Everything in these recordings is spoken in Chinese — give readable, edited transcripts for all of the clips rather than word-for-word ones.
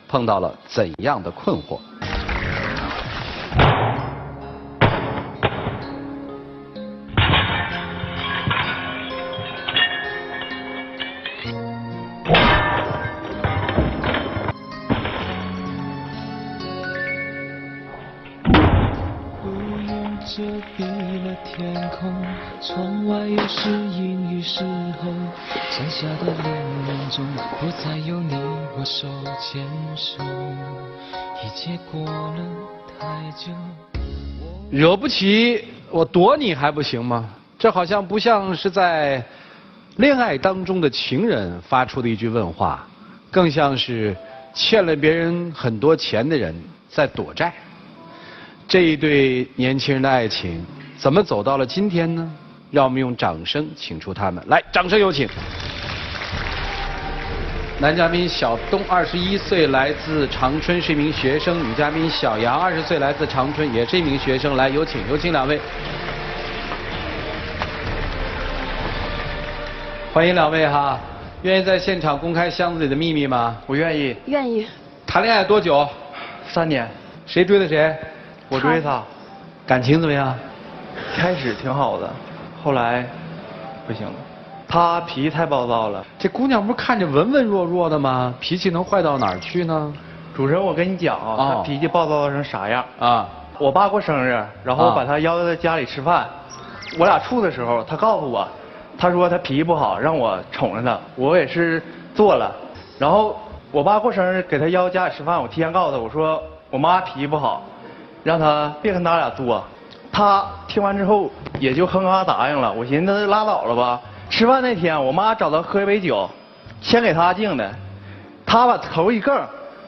碰到了怎样的困惑？遮蔽了天空，窗外又是阴雨时候，剩下的2年中，不再有你我手牵手，一切过了太久。惹不起我躲你还不行吗？这好像不像是在恋爱当中的情人发出的一句问话，更像是欠了别人很多钱的人在躲债。这一对年轻人的爱情怎么走到了今天呢？让我们用掌声请出他们。来，掌声有请。男嘉宾小东21岁，来自长春，是一名学生；女嘉宾小杨20岁，来自长春，也是一名学生。来，有请两位。欢迎两位哈，愿意在现场公开箱子里的秘密吗？我愿意。愿意。谈恋爱多久？3年。谁追的谁？我追她。感情怎么样？开始挺好的，后来不行了。她脾气太暴躁了。这姑娘不是看着文文弱弱的吗？脾气能坏到哪儿去呢？主持人，我跟你讲啊，她脾气暴躁成啥样啊？我爸过生日，然后把她邀到家里吃饭。我俩处的时候，她告诉我，她说她脾气不好，让我宠着她。我也是做了。然后我爸过生日给她邀家里吃饭，我提前告诉她，我说我妈脾气不好，让她别跟咱俩作。她听完之后也就哼哈答应了。我寻思拉倒了吧。吃饭那天，我妈找她喝一杯酒，先给她敬的，她把头一梗，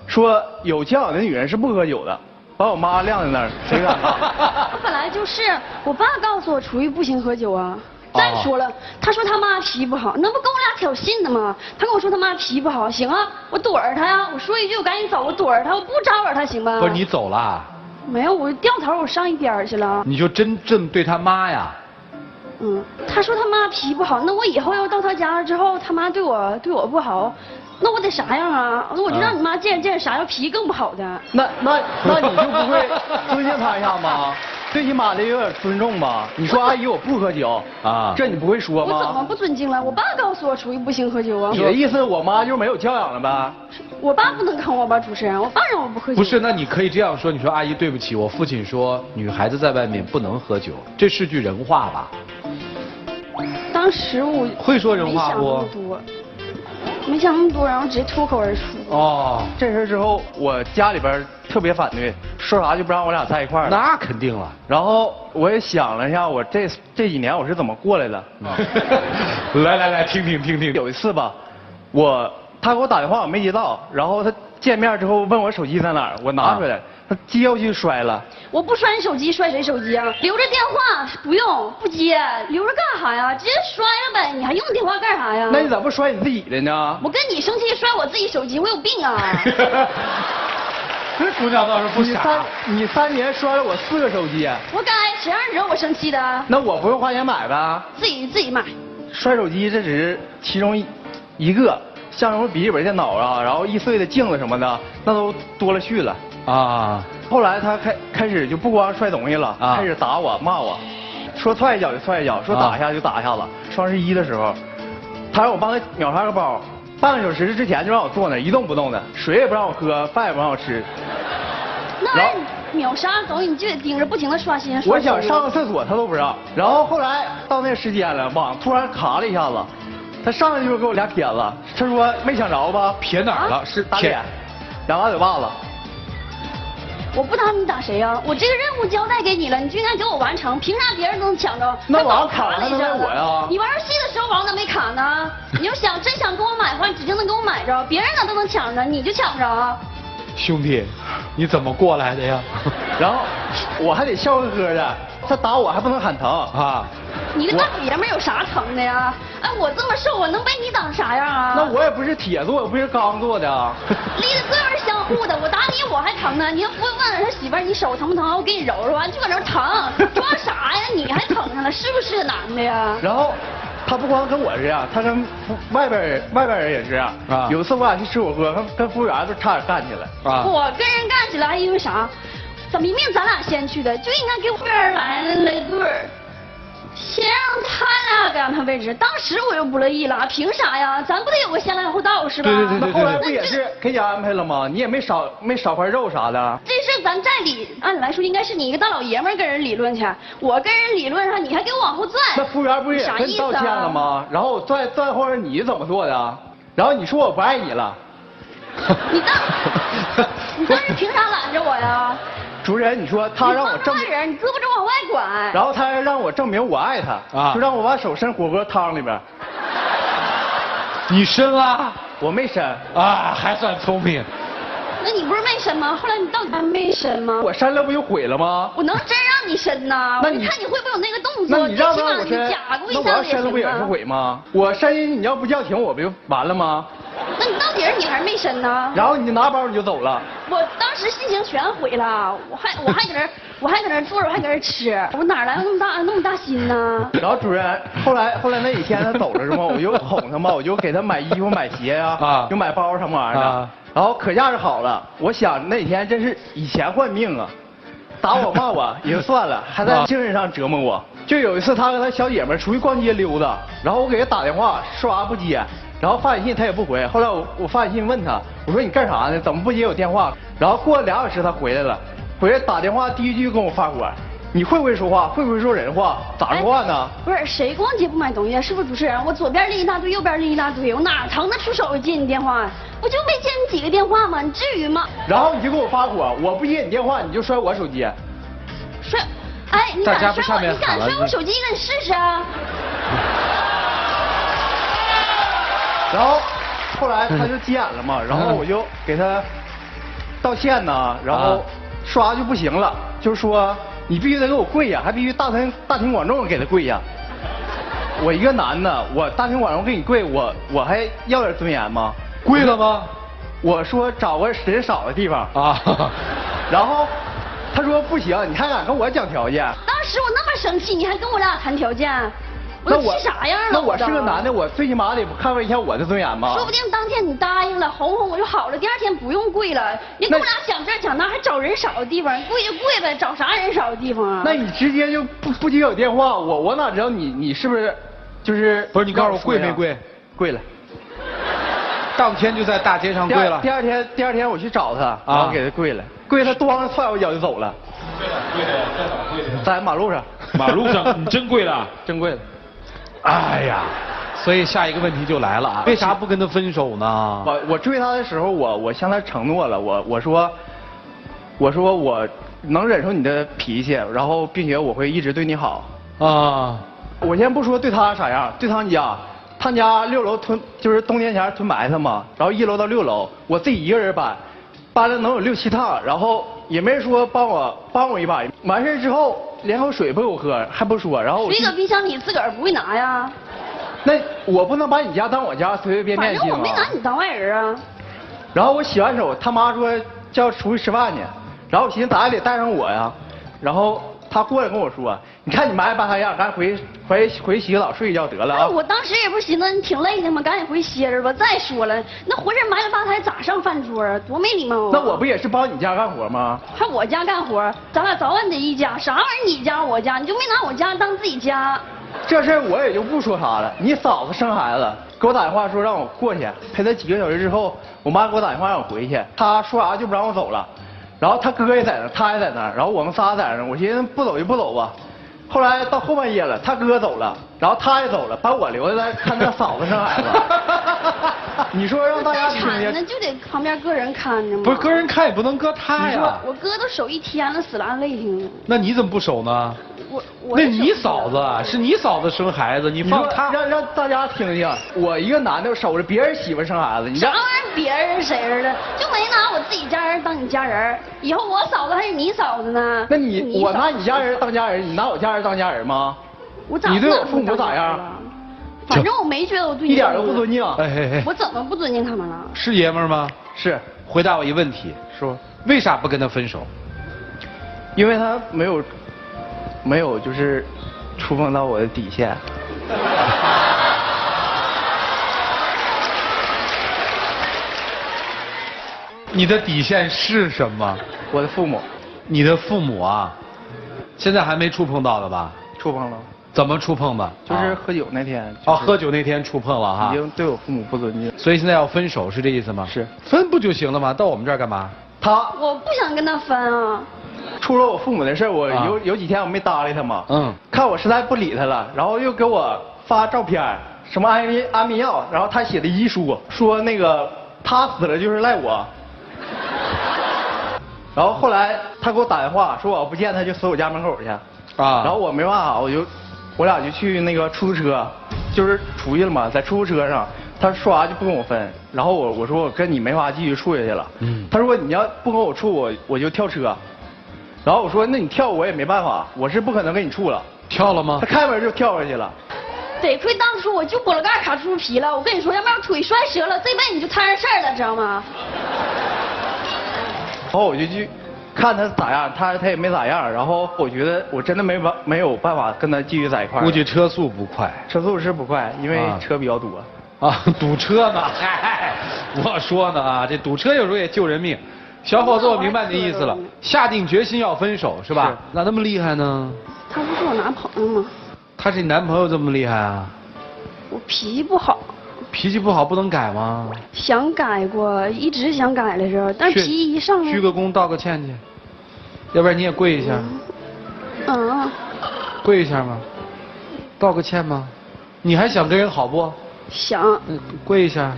说有教养的女人是不喝酒的，把我妈晾在那儿，谁敢拿？我本来就是，我爸告诉我楚玉不行喝酒啊。再说了，他说他妈脾气不好，那不跟我俩挑衅的吗？他跟我说他妈脾气不好，行啊，我躲着他呀。我说一句我赶紧走，我躲着他，我不招惹他行吗？不是你走了？没有，我掉头我上一边去了。你就真正对他妈呀？他说他妈脾气不好，那我以后要到他家了之后，他妈对我不好，那我得啥样啊？那我就让你妈见识啥样脾气更不好的。那你就不会尊敬他一下吗？最起码得有点尊重吧。你说阿姨我不喝酒啊，这你不会说吗？我怎么不尊敬了？我爸告诉我楚玉不行喝酒啊。你的意思我妈就没有教养了呗？我爸不能坑我吧，主持人，我爸让我不喝酒。不是，那你可以这样说，你说阿姨对不起，我父亲说女孩子在外面不能喝酒，这是句人话吧？当时我会说人话不？没想那么多，然后直接脱口而出。哦，这事之后，我家里边特别反对，说啥就不让我俩在一块儿了。那肯定了。然后我也想了一下，我这几年我是怎么过来的。来，听听。有一次吧，他给我打电话我没接到，然后他见面之后问我手机在哪儿，我拿出来，他接过去摔了。我不摔你手机，摔谁手机啊？留着电话不用，不接，留着干啥呀？直接摔了呗，你还用电话干啥呀？那你咋不摔你自己的呢？我跟你生气摔我自己手机，我有病啊！这姑娘倒是不傻。你3年摔了我4个手机。活该，谁让你惹我生气的？那我不用花钱买呗？自己买。摔手机这只是其中一个。像什么笔记本电脑啊，然后易碎的镜子什么的，那都多了去了啊。后来他开始就不光摔东西了，开始打我骂我，说踹一脚就踹一脚，说打一下就打一下子。双11的时候，他让我帮他秒杀个包，半个小时之前就让我坐那一动不动的，水也不让我喝，饭也不让我吃。那秒杀东西你就得盯着不停的刷新。我想上个厕所他都不让。然后后来到那时间了，网突然卡了一下子。他上来就给我俩撇子，他说没抢着吧？撇哪儿了？是打脸，2大嘴巴子。我不打你打谁呀？我这个任务交代给你了，你就应该给我完成，凭啥别人都能抢着？那网卡了还能赖我呀？你玩游戏的时候网咋没卡呢？你要真想跟我买的话，你指定能给我买着，别人咋都能抢着，你就抢不着。兄弟，你怎么过来的呀？然后我还得笑呵呵的，他打我还不能喊疼啊。你个大爷们有啥疼的呀？哎，我这么瘦，我能被你打成啥样啊？那我也不是铁做，我不是钢做的啊。离得个人相互的，我打你我还疼呢。你要不问问他媳妇儿，你手疼不疼？我给你揉揉，完就搁那疼，装啥呀？你还疼上了，是不是男的呀？然后他不光跟我这样，他跟外边人也这样。啊有一次我俩去吃火锅，跟服务员都差点干起来。啊，我跟人干起来因为啥？咱明明咱俩先去的，就应该给服务员来了对儿。先让他俩干他位置，当时我又不乐意了，凭啥呀？咱不得有个先来后到是吧？对那后来不也是给你安排了吗？你也没少块肉啥的。这事咱在理，按理来说应该是你一个大老爷们儿跟人理论去，我跟人理论上，你还给我往后拽。那服务员不是也跟你道歉了吗？然后拽后边你怎么做的？然后你说我不爱你了。你当时凭啥拦着我呀？主任，你说他让我证明，你胳膊肘往外拐，然后他还让我证明我爱他，就让我把手伸火锅汤里边。你伸啊？我没伸啊，还算聪明。那你不是没伸吗？后来你到底还没伸吗？我伸了不就毁了吗？我能真让你伸呐？那你看你会不会有那个动作？那你让不让我伸？那我要伸了不也是毁吗？我伸，你要不叫停我不就完了吗？那你到底是你还是没伸呢？然后你拿包你就走了。我当时心情全毁了，我还搁那坐着，我还搁那吃，我哪来那么大心呢？然后主任后来那几天他走了是吗？我就哄他嘛，我就给他买衣服买鞋呀，就买包什么玩意儿的。然后可下是好了，我想那几天真是以钱换命啊，打我骂我也就算了，还在精神上折磨我。就有一次他跟他小姐妹出去逛街溜达，然后我给他打电话刷不接。然后发短信他也不回，后来我发短信问他，我说你干啥呢？怎么不接我电话？然后过了2小时他回来了，回来打电话第一句跟我发火，你会不会说话？会不会说人话？咋说话呢？不是谁逛街不买东西？是不是主持人？我左边拎一大堆，右边拎一大堆，我哪腾得出手接你电话？我就没接你几个电话吗？你至于吗？然后你就给我发火，我不接你电话你就摔我手机。摔？哎，你敢摔我手机？你试试啊！然后后来他就急眼了嘛，然后我就给他道歉呢，然后刷就不行了，就是说你必须得给我跪下，还必须大庭广众给他跪下。我一个男的，我大庭广众给你跪，我还要点尊严吗？跪了吗？我说找个人少的地方啊，然后他说不行，你还敢跟我讲条件？当时我那么生气，你还跟我俩谈条件？我都气啥样了？那我是个男的，我最起码得捍卫一下我的尊严吗？说不定当天你答应了，哄哄我就好了，第2天不用跪了。你跟我俩讲这讲那，还找人少的地方，跪就跪呗，找啥人少的地方啊？那你直接就不接我电话，我哪知道你是不是就是不是？你告诉我跪没跪？跪了。当天就在大街上跪了。第二天我去找他，然后给他跪了，跪他咣踹我一脚就走了。跪的在哪跪的？在马路上。马路上，你真跪了？真跪了。哎呀，所以下一个问题就来了啊，为啥不跟他分手呢？我追他的时候，我向他承诺了，我说我能忍受你的脾气，然后并且我会一直对你好。啊，我先不说对他啥样，对他们家6楼就是冬天前囤白菜嘛，然后1楼到6楼，我自己一个人搬了能有6、7趟，然后也没人说帮我一把，完事之后连口水不给我喝，还不说，然后水搁冰箱里自个儿不会拿呀？那我不能把你家当我家随随便便进吗？反正我没拿你当外人啊。然后我洗完手，他妈说叫出去吃饭去，然后我寻思咋也得带上我呀，然后他过来跟我说，你看你埋汰巴他样，赶紧回洗个澡睡一觉得了啊。我当时也不是寻思你挺累的吗？赶紧回歇着吧。再说了，那活人埋汰吧台咋上饭桌啊？多没礼貌啊！那我不也是帮你家干活吗？还我家干活，咱俩早晚得一家。啥玩意儿你家我家，你就没拿我家当自己家？这事儿我也就不说啥了。你嫂子生孩子，给我打电话说让我过去陪她几个小时之后，我妈给我打电话让我回去，她说啥就不让我走了。然后他哥也在那，他也在那，然后我们仨在那，我寻思不走就不走吧。后来到后半夜了，他哥走了，然后他也走了，把我留下来看他嫂子生孩子。你说让大家听听，那就得旁边搁人看着吗？不是搁人看也不能搁他呀。我哥都守1天了，死拉累挺的。那你怎么不守呢？那你嫂子是你嫂子生孩子，你放他让大家听听，我一个男的守着别人媳妇生孩子，你啥玩意儿别人谁儿的，就没拿我自己家人当你家人，以后我嫂子还是你嫂子呢？那我拿你家人当家人，你拿我家人当家人吗？你对我父母咋样？反正我没觉得我对你一点都不尊敬。我怎么不尊敬他们了？是爷们儿吗？是。回答我一问题，说为啥不跟他分手？因为他没有就是触碰到我的底线。你的底线是什么？我的父母你的父母啊，现在还没触碰到的吧？触碰了，怎么触碰的？就是喝酒那天。哦，喝酒那天触碰了哈。已经对我父母不尊敬。所以现在要分手是这意思吗？是。分不就行了吗？到我们这儿干嘛？我不想跟他分啊。出了我父母的事，我有几天我没搭理他嘛。看我实在不理他了，然后又给我发照片，什么安眠药，然后他写的遗书，说那个他死了就是赖我。然后后来他给我打电话说我不见他就死我家门口去。然后我没办法，我俩就去那个出租车，就是出去了嘛，在出租车上，他说啥就不跟我分。然后我说我跟你没法继续处下去了。他说你要不跟我处，我就跳车。然后我说那你跳我也没办法，我是不可能跟你处了。跳了吗？他开门就跳下去了。得亏当初我就拨了盖卡猪皮了，我跟你说，要不然我腿摔折了，这辈子你就摊上事儿了，知道吗？然后我就去看他咋样，他也没咋样。然后我觉得我真的没有办法跟他继续在一块儿。估计车速不快。车速是不快，因为车比较多。堵车呢？嗨，我说呢啊，这堵车有时候也救人命。小伙子，我明白你的意思了，下定决心要分手是吧？咋那么厉害呢？他不是我男朋友吗？他是你男朋友这么厉害啊？我脾气不好。脾气不好不能改吗？想改过，一直想改来着，但是脾气一上来。鞠个躬道个歉去，要不然你也跪一下。跪一下吗？道个歉吗？你还想跟人好不？想。跪一下。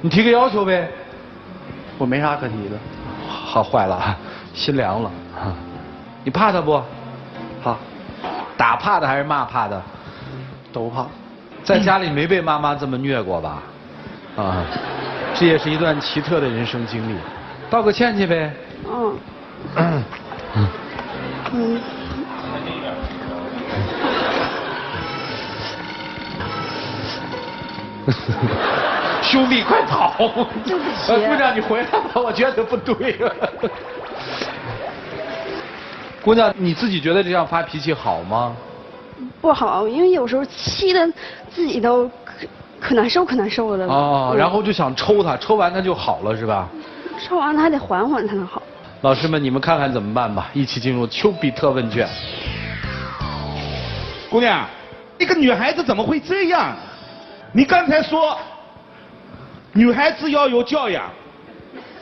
你提个要求呗。我没啥可提的。好，坏了，心凉了。你怕他不？怕。打怕的还是骂怕的？都怕。在家里没被妈妈这么虐过吧？这也是一段奇特的人生经历。道个歉去呗。兄弟，快跑！对不起。姑娘，你回来吧，我觉得不对了。姑娘，你自己觉得这样发脾气好吗？不好，因为有时候气得自己都可难受了。然后就想抽他，抽完他就好了是吧？抽完他还得缓缓才能好。老师们，你们看看怎么办吧？一起进入丘比特问卷。姑娘，一个女孩子怎么会这样？你刚才说女孩子要有教养，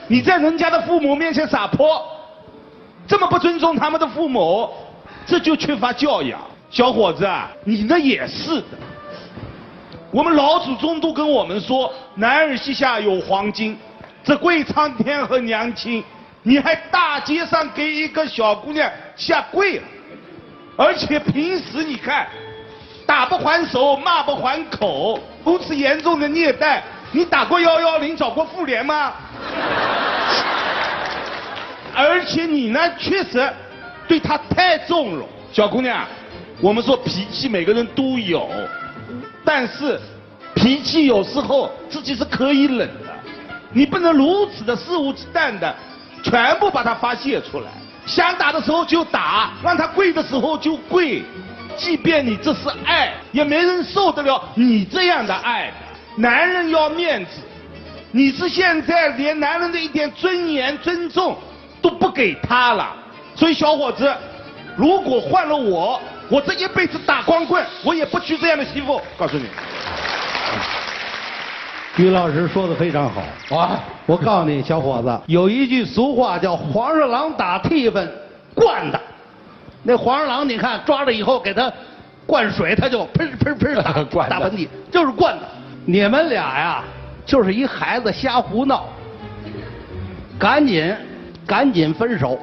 你在人家的父母面前撒泼，这么不尊重他们的父母，这就缺乏教养。小伙子啊，你呢也是的。我们老祖宗都跟我们说，男儿膝下有黄金，这贵苍天和娘亲，你还大街上给一个小姑娘下跪了，而且平时你看，打不还手，骂不还口，如此严重的虐待，你打过110找过妇联吗？而且你呢，确实对她太纵容。小姑娘，我们说脾气每个人都有，但是脾气有时候自己是可以忍的，你不能如此的肆无忌惮的全部把它发泄出来。想打的时候就打，让他跪的时候就跪，即便你这是爱，也没人受得了你这样的爱。男人要面子，你是现在连男人的一点尊严尊重都不给他了。所以小伙子，如果换了我这一辈子打光棍，我也不娶这样的媳妇。告诉你，于老师说的非常好。我告诉你，小伙子，有一句俗话叫“黄鼠狼打替分，惯的”。那黄鼠狼，你看抓了以后给他灌水，他就喷喷喷打喷嚏，就是惯的。你们俩呀，就是一孩子瞎胡闹，赶紧分手。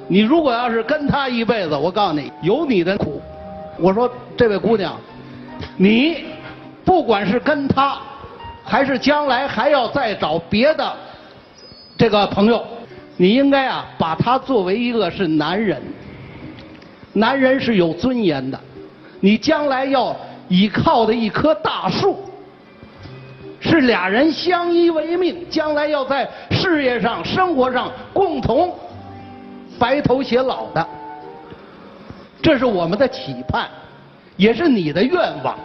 你如果要是跟他一辈子，我告诉你，有你的苦。我说这位姑娘，你不管是跟他，还是将来还要再找别的这个朋友，你应该啊把他作为一个是男人。男人是有尊严的，你将来要倚靠的一棵大树，是俩人相依为命，将来要在事业上、生活上共同白头偕老的。这是我们的期盼，也是你的愿望。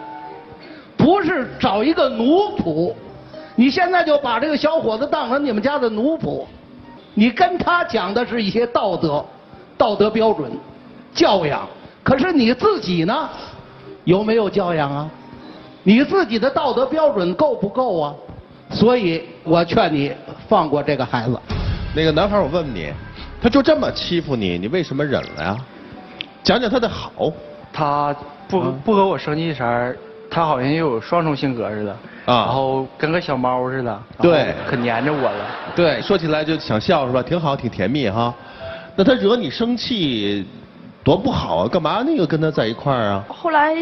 不是找一个奴仆，你现在就把这个小伙子当成你们家的奴仆，你跟他讲的是一些道德标准、教养，可是你自己呢，有没有教养啊？你自己的道德标准够不够啊？所以我劝你放过这个孩子。那个男孩，我问问你，他就这么欺负你，你为什么忍了呀？讲讲他的好。他不和我生气时，他好像又有双重性格似的，然后跟个小猫似的，对，可黏着我了。对，说起来就想笑是吧？挺好，挺甜蜜哈。那他惹你生气，多不好啊！干嘛那个跟他在一块儿啊？后来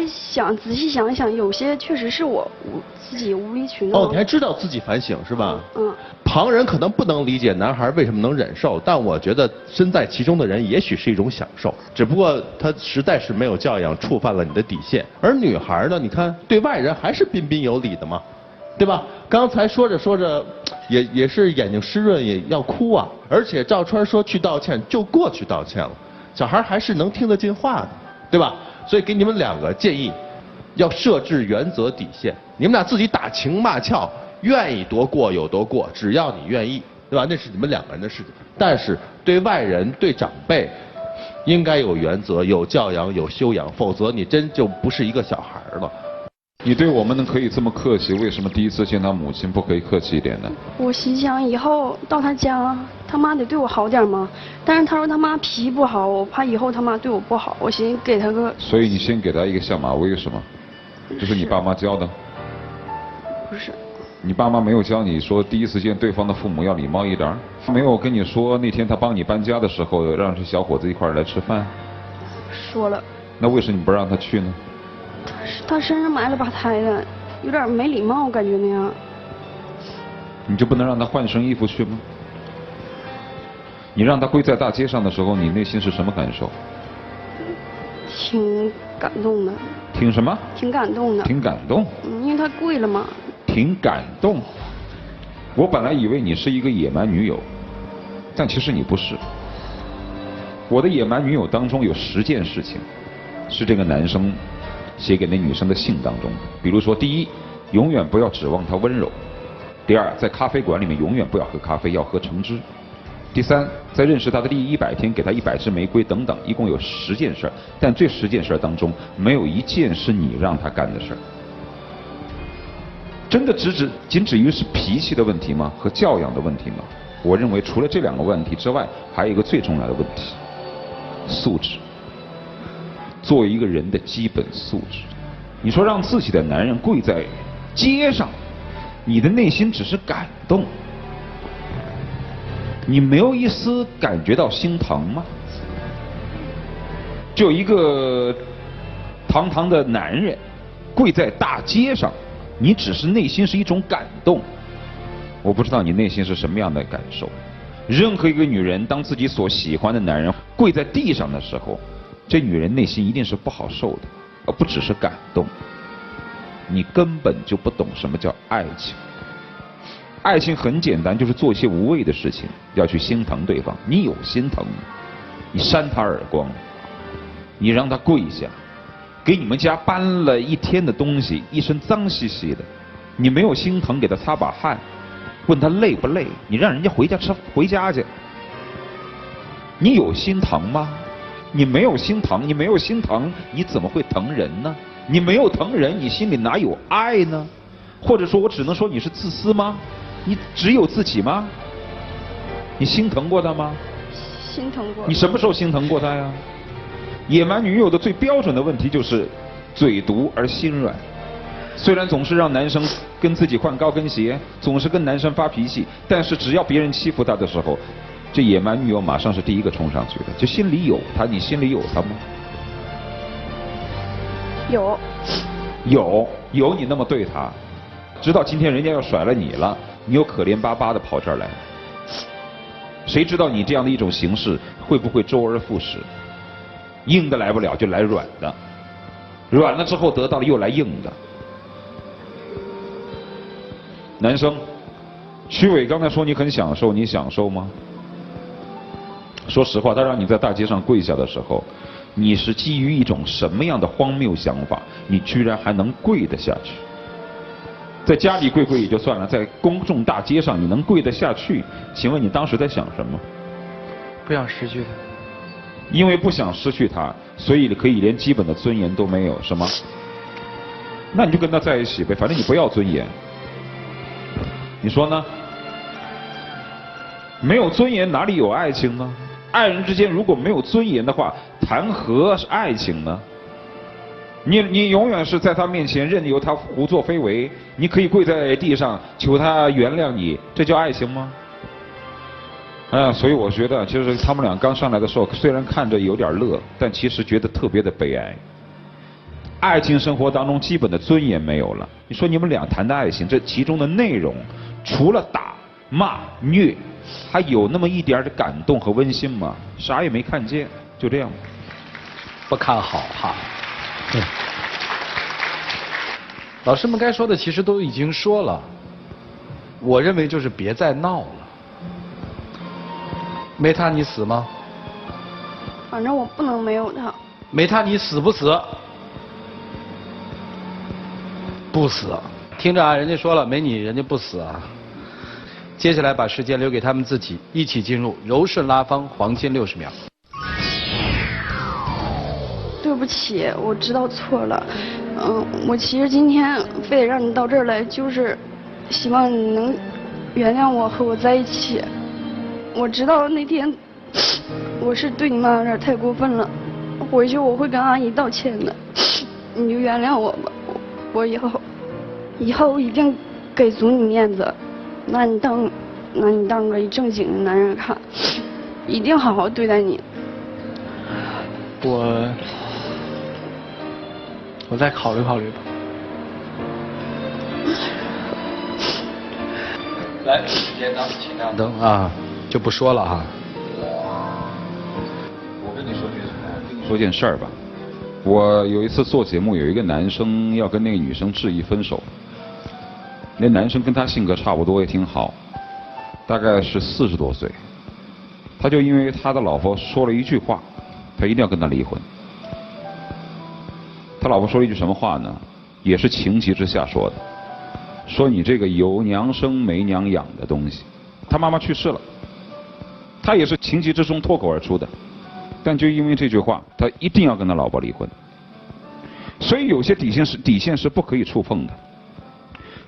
仔细想一想，有些确实是我自己无理取闹。哦，你还知道自己反省是吧？嗯。旁人可能不能理解男孩为什么能忍受，但我觉得身在其中的人也许是一种享受。只不过他实在是没有教养，触犯了你的底线。而女孩呢，你看对外人还是彬彬有礼的嘛，对吧？刚才说着说着，也是眼睛湿润也要哭啊。而且赵川说去道歉就过去道歉了，小孩还是能听得进话的，对吧？所以给你们两个建议，要设置原则底线。你们俩自己打情骂俏，愿意多过有多过，只要你愿意，对吧？那是你们两个人的事情。但是对外人、对长辈，应该有原则、有教养、有修养，否则你真就不是一个小孩了。你对我们能可以这么客气，为什么第一次见他母亲不可以客气一点呢？我心想以后到他家，他妈得对我好点嘛。但是他说他妈脾气不好，我怕以后他妈对我不好，我寻思给他个。所以你先给他一个下马威是吗？这是你爸妈教的？不是。你爸妈没有教你说第一次见对方的父母要礼貌一点？没有跟你说那天他帮你搬家的时候让这小伙子一块来吃饭？说了。那为什么你不让他去呢？他身上埋了把胎的，有点没礼貌，感觉那样。你就不能让他换身衣服去吗？你让他跪在大街上的时候，你内心是什么感受？挺感动的。挺什么？挺感动的。挺感动。因为他跪了嘛。挺感动。我本来以为你是一个野蛮女友，但其实你不是。我的野蛮女友当中有10件事情，是这个男生写给那女生的信当中。比如说，第一，永远不要指望她温柔；第二，在咖啡馆里面永远不要喝咖啡，要喝橙汁；第三，在认识她的第100天给她100支玫瑰等等，一共有10件事，但这10件事当中没有1件是你让她干的事。真的仅止于是脾气的问题吗？和教养的问题吗？我认为除了这2个问题之外，还有一个最重要的问题：素质。作为一个人的基本素质。你说让自己的男人跪在街上，你的内心只是感动，你没有一丝感觉到心疼吗？就一个堂堂的男人跪在大街上，你只是内心是一种感动。我不知道你内心是什么样的感受。任何一个女人当自己所喜欢的男人跪在地上的时候，这女人内心一定是不好受的，而不只是感动。你根本就不懂什么叫爱情。爱情很简单，就是做一些无谓的事情，要去心疼对方。你有心疼，你扇他耳光，你让他跪下，给你们家搬了1天的东西，一身脏兮兮的，你没有心疼给他擦把汗，问他累不累，你让人家回家去，你有心疼吗？你没有心疼，你怎么会疼人呢？你没有疼人，你心里哪有爱呢？或者说我只能说你是自私吗？你只有自己吗？你心疼过他吗？心疼过。你什么时候心疼过他呀？野蛮女友的最标准的问题就是嘴毒而心软。虽然总是让男生跟自己换高跟鞋，总是跟男生发脾气，但是只要别人欺负他的时候，这野蛮女友马上是第一个冲上去的，就心里有他。你心里有他吗？有你那么对他，直到今天人家要甩了你了，你又可怜巴巴的跑这儿来，谁知道你这样的一种形式会不会周而复始？硬的来不了就来软的，软了之后得到了又来硬的。男生，曲伟刚才说你很享受，你享受吗？说实话，他让你在大街上跪下的时候，你是基于一种什么样的荒谬想法，你居然还能跪得下去？在家里跪也就算了，在公众大街上你能跪得下去？请问你当时在想什么？不想失去他。因为不想失去他，所以可以连基本的尊严都没有，是吗？那你就跟他在一起呗，反正你不要尊严。你说呢？没有尊严哪里有爱情呢？爱人之间如果没有尊严的话，谈何是爱情呢？你永远是在他面前任由他胡作非为，你可以跪在地上求他原谅你，这叫爱情吗？所以我觉得，其实他们俩刚上来的时候，虽然看着有点乐，但其实觉得特别的悲哀。爱情生活当中基本的尊严没有了。你说你们俩谈的爱情，这其中的内容，除了打、骂、虐，还有那么一点的感动和温馨吗？啥也没看见，就这样。不看好哈。老师们该说的其实都已经说了，我认为就是别再闹了。没他你死吗？反正我不能没有他。没他你死不死？不死。听着啊，人家说了没你人家不死啊。接下来把时间留给他们自己，一起进入柔顺拉芳黄金60秒。对不起，我知道错了。我其实今天非得让你到这儿来，就是希望你能原谅我和我在一起。我知道那天我是对你妈有点太过分了，回去我会跟阿姨道歉的，你就原谅我吧。我以后一定给足你面子，拿你当个一正经的男人看，一定好好对待你。我再考虑考虑吧。来，时间呢？请亮灯啊，就不说了哈。我跟你说件事儿吧。我有一次做节目，有一个男生要跟那个女生执意分手。那男生跟他性格差不多，也挺好，大概是40多岁。他就因为他的老婆说了一句话，他一定要跟他离婚。他老婆说了一句什么话呢？也是情急之下说的，说你这个有娘生没娘养的东西。他妈妈去世了，他也是情急之中脱口而出的，但就因为这句话，他一定要跟他老婆离婚。所以有些底线是不可以触碰的。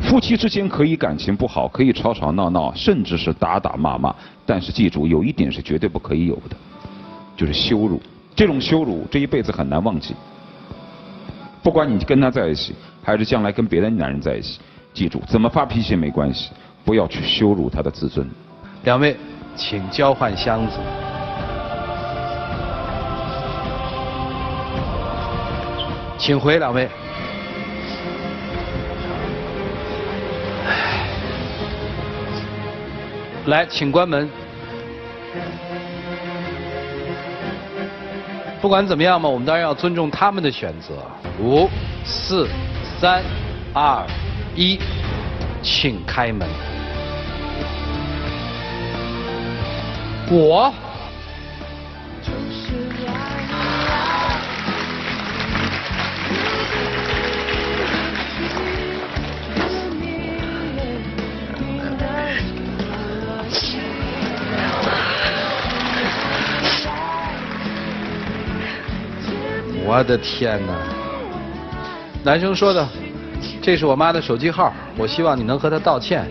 夫妻之间可以感情不好，可以吵吵闹闹，甚至是打打骂骂，但是记住，有一点是绝对不可以有的，就是羞辱。这种羞辱这一辈子很难忘记。不管你跟他在一起，还是将来跟别的男人在一起，记住，怎么发脾气没关系，不要去羞辱他的自尊。两位，请交换箱子。请回两位。来，请关门。不管怎么样嘛，我们当然要尊重他们的选择。5、4、3、2、1，请开门。我。我的天哪！男生说的，这是我妈的手机号，我希望你能和她道歉。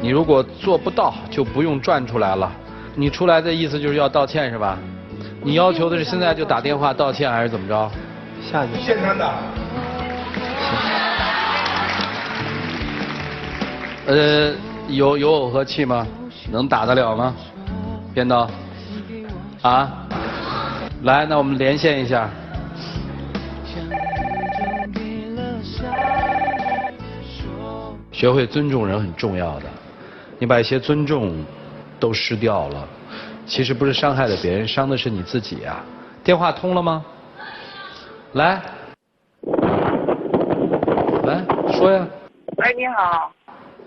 你如果做不到，就不用转出来了。你出来的意思就是要道歉是吧？你要求的是现在就打电话道歉，还是怎么着？下去。现场打。有耦合器吗？能打得了吗？编导？啊？来，那我们连线一下。学会尊重人很重要的，你把一些尊重都失掉了，其实不是伤害了别人，伤的是你自己啊。电话通了吗？来说呀。喂，你好。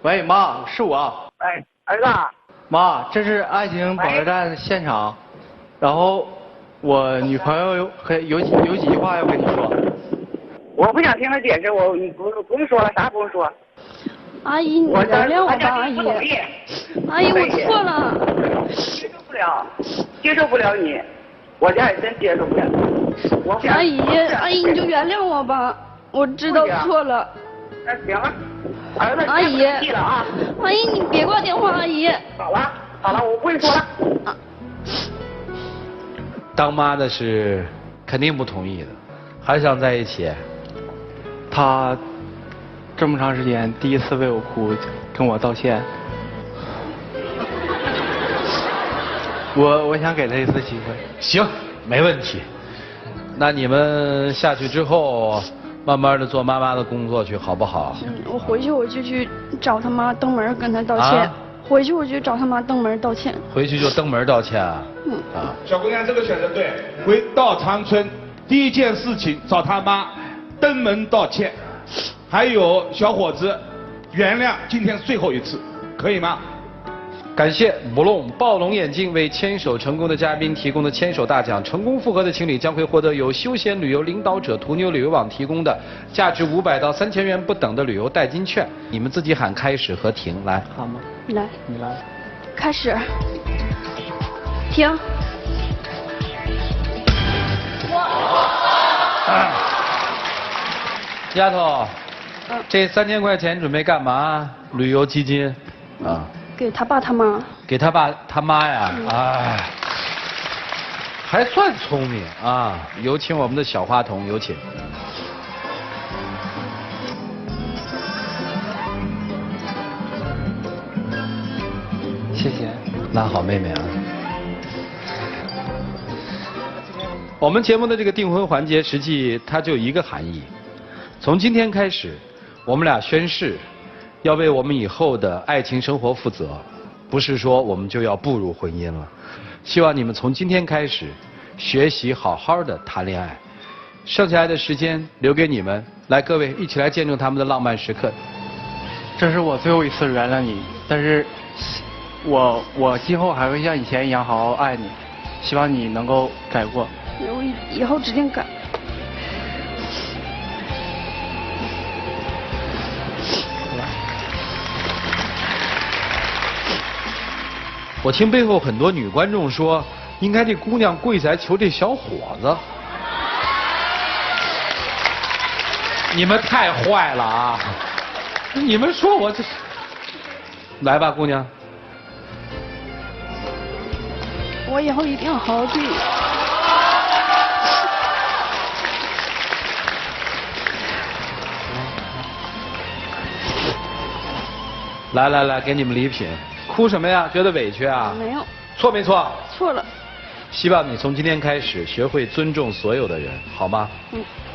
喂，妈，是我。哎，儿子。妈，这是爱情保卫战现场，然后我女朋友有几句话要跟你说。我不想听他解释，你不用说了，啥也不用说。阿姨，你原谅我吧，阿姨。阿姨，我错了。接受不了你，我家也真接受不了。阿姨，你就原谅我吧，我知道错了。那行了，儿子，阿姨，生气了啊！阿姨，你别挂电话，阿姨。好了，我不会说了。当妈的是肯定不同意的，还想在一起。他这么长时间第一次为我哭，跟我道歉。我想给他一次机会。行，没问题。那你们下去之后，慢慢的做妈妈的工作去，好不好？我回去我就去找他妈登门跟他道歉。回去我就找他妈登门道歉。回去就登门道歉啊？小姑娘这个选择对，回到长春，第一件事情找他妈登门道歉。还有小伙子，原谅今天最后一次，可以吗？感谢布隆暴龙眼镜为牵手成功的嘉宾提供的牵手大奖，成功复合的情侣将会获得由休闲旅游领导者途牛旅游网提供的价值500到3000元不等的旅游代金券。你们自己喊开始和停，来。好吗？来，你来。开始。停。丫头，这3000块钱准备干嘛？旅游基金，啊。给他爸他妈。给他爸他妈呀，哎，还算聪明啊！有请我们的小花童，有请。谢谢。拉好妹妹啊！我们节目的这个订婚环节，实际它就一个含义。从今天开始，我们俩宣誓，要为我们以后的爱情生活负责，不是说我们就要步入婚姻了。希望你们从今天开始，学习好好的谈恋爱，剩下来的时间留给你们。来，各位一起来见证他们的浪漫时刻。这是我最后一次原谅你，但是我今后还会像以前一样好好爱你，希望你能够改过。我以后指定改。我听背后很多女观众说，应该这姑娘跪下来求这小伙子。你们太坏了啊！你们说我这，来吧，姑娘。我以后一定要好好对你。来，给你们礼品。哭什么呀？觉得委屈啊？没有。错没错？错了。希望你从今天开始学会尊重所有的人，好吗？